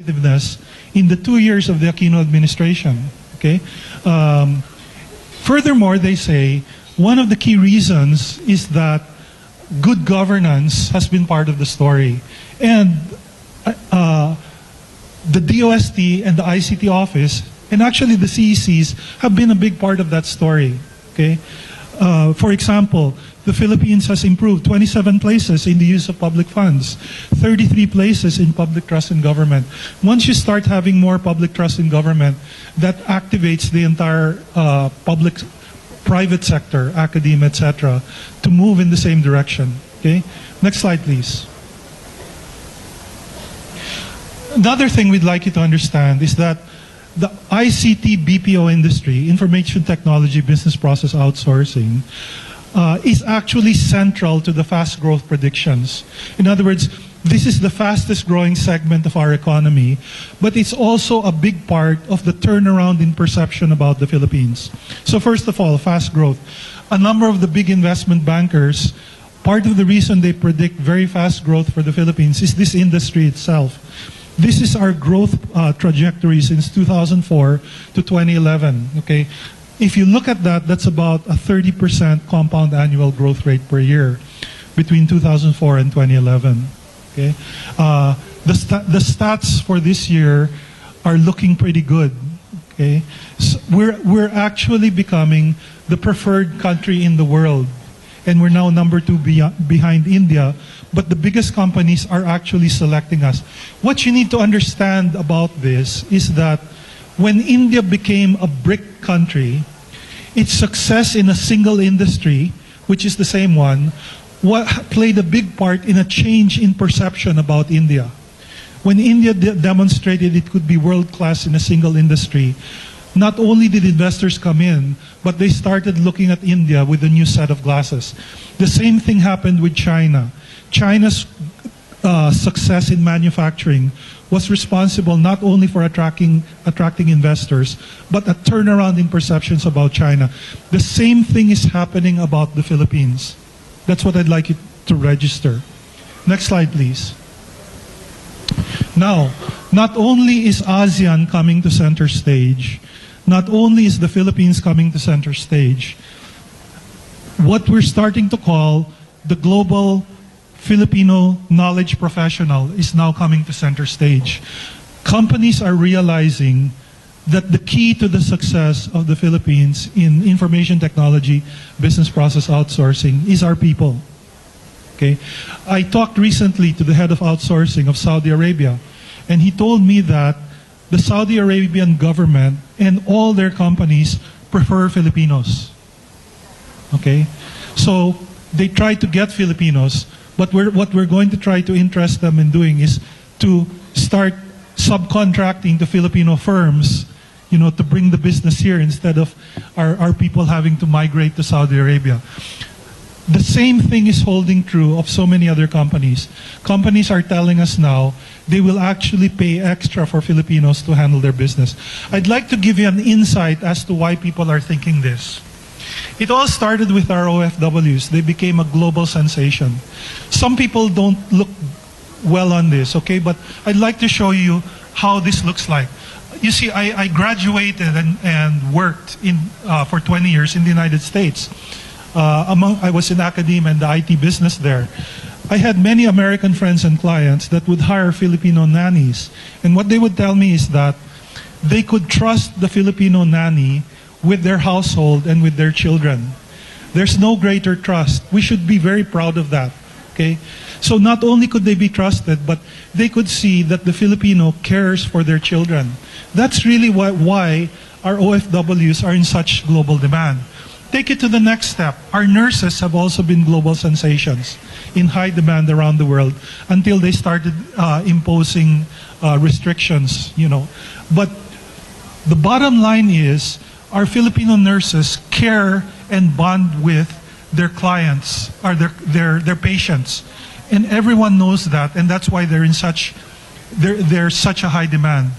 in the 2 years of the Aquino administration. Okay. Furthermore, they say one of the key reasons is that good governance has been part of the story, and the DOST and the ICT office, and actually the CECs, have been a big part of that story. Okay. For example, the Philippines has improved 27 places in the use of public funds, 33 places in public trust in government. Once you start having more public trust in government, that activates the entire private sector, academia, etc., to move in the same direction. Okay? Next slide, please. Another thing we'd like you to understand is that the ICT BPO industry, information technology business process outsourcing, is actually central to the fast growth predictions. In other words, this is the fastest growing segment of our economy, but it's also a big part of the turnaround in perception about the Philippines. So first of all, fast growth. A number of the big investment bankers, part of the reason they predict very fast growth for the Philippines is this industry itself. This is our growth trajectory since 2004 to 2011. Okay, if you look at that, that's about a 30% compound annual growth rate per year between 2004 and 2011. Okay, the stats for this year are looking pretty good. Okay, so we're actually becoming the preferred country in the world, and we're now number 2 behind India. But the biggest companies are actually selecting us. What you need to understand about this is that when India became a BRIC country, its success in a single industry, which is the same one, played a big part in a change in perception about India. When India demonstrated it could be world-class in a single industry, not only did investors come in, but they started looking at India with a new set of glasses. The same thing happened with China. China's success in manufacturing was responsible not only for attracting investors, but a turnaround in perceptions about China. The same thing is happening about the Philippines. That's what I'd like you to register. Next slide, please. Now, not only is ASEAN coming to center stage, not only is the Philippines coming to center stage, what we're starting to call the global Filipino knowledge professional is now coming to center stage. Companies are realizing that the key to the success of the Philippines in information technology, business process outsourcing is our people. Okay? I talked recently to the head of outsourcing of Saudi Arabia, and he told me that the Saudi Arabian government and all their companies prefer Filipinos. Okay? So they try to get Filipinos, but what we're going to try to interest them in doing is to start subcontracting to Filipino firms, you know, to bring the business here instead of our people having to migrate to Saudi Arabia. The same thing is holding true of so many other companies. Companies are telling us now they will actually pay extra for Filipinos to handle their business. I'd like to give you an insight as to why people are thinking this. It all started with our OFWs. They became a global sensation. Some people don't look well on this, okay? But I'd like to show you how this looks like. You see, I graduated and worked for 20 years in the United States. I was in academia and the IT business there. I had many American friends and clients that would hire Filipino nannies. And what they would tell me is that they could trust the Filipino nanny with their household and with their children. There's no greater trust. We should be very proud of that. Okay? So not only could they be trusted, but they could see that the Filipino cares for their children. That's really why our OFWs are in such global demand. Take it to the next step. Our nurses have also been global sensations in high demand around the world until they started imposing restrictions, you know. But the bottom line is our Filipino nurses care and bond with their clients, or their patients. And everyone knows that, and that's why they're such a high demand.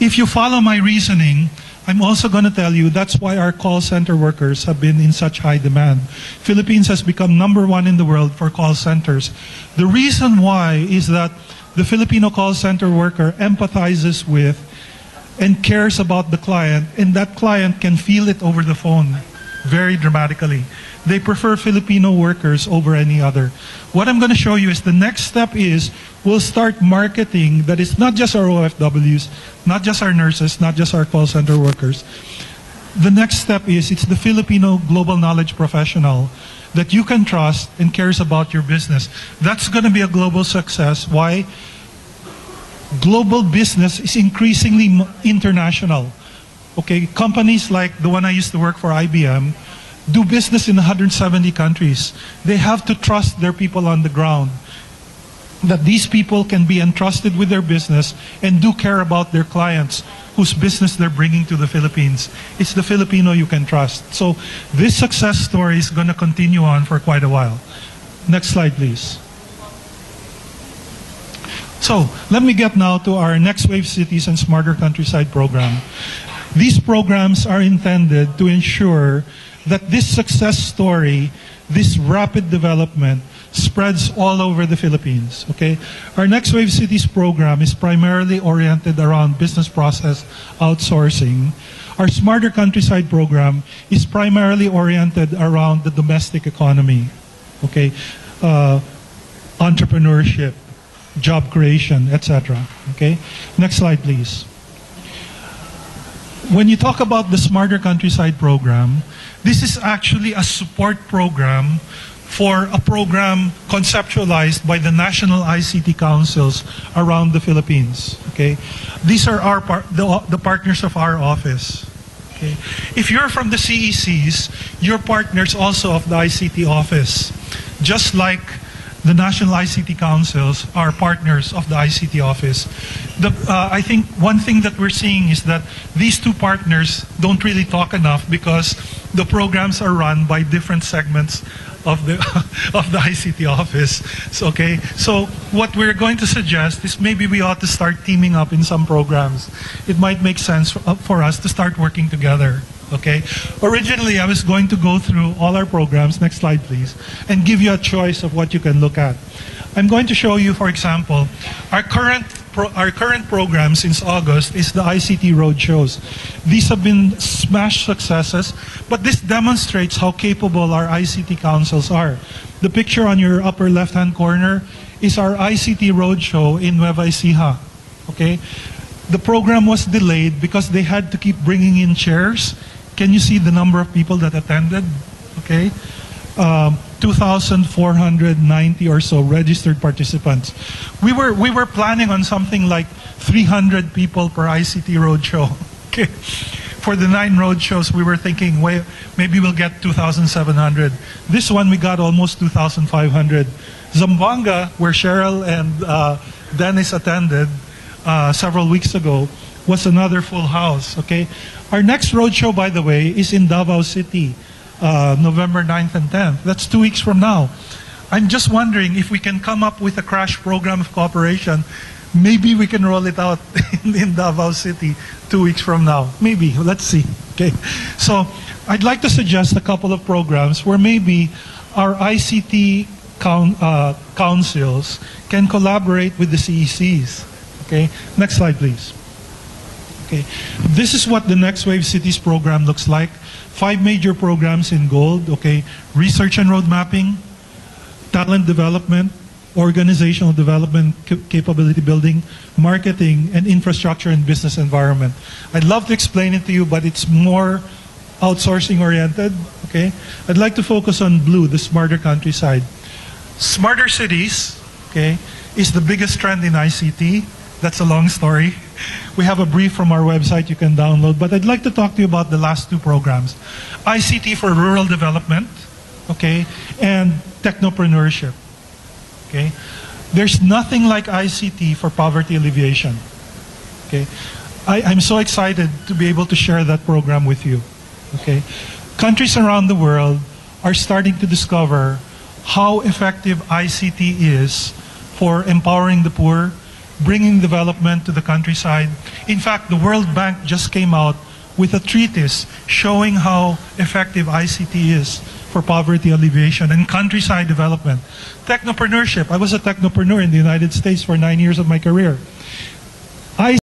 If you follow my reasoning, I'm also going to tell you that's why our call center workers have been in such high demand. Philippines has become #1 in the world for call centers. The reason why is that the Filipino call center worker empathizes with and cares about the client, and that client can feel it over the phone very dramatically. They prefer Filipino workers over any other. What I'm going to show you is the next step is we'll start marketing that is not just our OFWs, not just our nurses, not just our call center workers. The next step is it's the Filipino global knowledge professional that you can trust and cares about your business. That's going to be a global success. Why? Global business is increasingly international. Okay, companies like the one I used to work for, IBM, do business in 170 countries. They have to trust their people on the ground, that these people can be entrusted with their business and do care about their clients whose business they're bringing to the Philippines. It's the Filipino you can trust. So this success story is going to continue on for quite a while. Next slide, please. So let me get now to our Next Wave Cities and Smarter Countryside program. These programs are intended to ensure that this success story, this rapid development, spreads all over the Philippines. Okay? Our Next Wave Cities program is primarily oriented around business process outsourcing. Our Smarter Countryside program is primarily oriented around the domestic economy. Okay? Entrepreneurship, job creation, etc. Okay? Next slide, please. When you talk about the Smarter Countryside program, this is actually a support program for a program conceptualized by the national ICT councils around the Philippines. Okay, these are the partners of our office. Okay, if you're from the CECs, you're partners also of the ICT office, just like the national ICT councils are partners of the ICT office. I think one thing that we're seeing is that these two partners don't really talk enough because the programs are run by different segments of the of the ICT office. So, okay, so what we're going to suggest is maybe we ought to start teaming up in some programs. It might make sense for us to start working together. Okay. Originally, I was going to go through all our programs. Next slide, please, and give you a choice of what you can look at. I'm going to show you, for example, our current program since August is the ICT roadshows. These have been smash successes, but this demonstrates how capable our ICT councils are. The picture on your upper left-hand corner is our ICT roadshow in Nueva Ecija. Okay, the program was delayed because they had to keep bringing in chairs. Can you see the number of people that attended? Okay, 2,490 or so registered participants. We were planning on something like 300 people per ICT roadshow. Okay, for the 9 roadshows, we were thinking, wait, maybe we'll get 2,700. This one we got almost 2,500. Zamboanga, where Cheryl and Dennis attended several weeks ago, was another full house. Okay, our next roadshow, by the way, is in Davao City, November 9th and 10th. That's 2 weeks from now. I'm just wondering if we can come up with a crash program of cooperation. Maybe we can roll it out in Davao City 2 weeks from now. Maybe. Let's see. Okay. So I'd like to suggest a couple of programs where maybe our ICT councils can collaborate with the CECs. Okay. Next slide, please. Okay. This is what the Next Wave Cities program looks like. 5 major programs in gold. Okay. Research and road mapping, talent development, organizational development, capability building, marketing, and infrastructure and business environment. I'd love to explain it to you, but it's more outsourcing oriented. Okay. I'd like to focus on blue, the Smarter Countryside. Smarter cities, okay, is the biggest trend in ICT. That's a long story. We have a brief from our website you can download, but I'd like to talk to you about the last 2 programs. ICT for rural development, okay, and technopreneurship, okay. There's nothing like ICT for poverty alleviation, okay. I'm so excited to be able to share that program with you, okay. Countries around the world are starting to discover how effective ICT is for empowering the poor, bringing development to the countryside. In fact, the World Bank just came out with a treatise showing how effective ICT is for poverty alleviation and countryside development. Technopreneurship. I was a technopreneur in the United States for 9 years of my career. I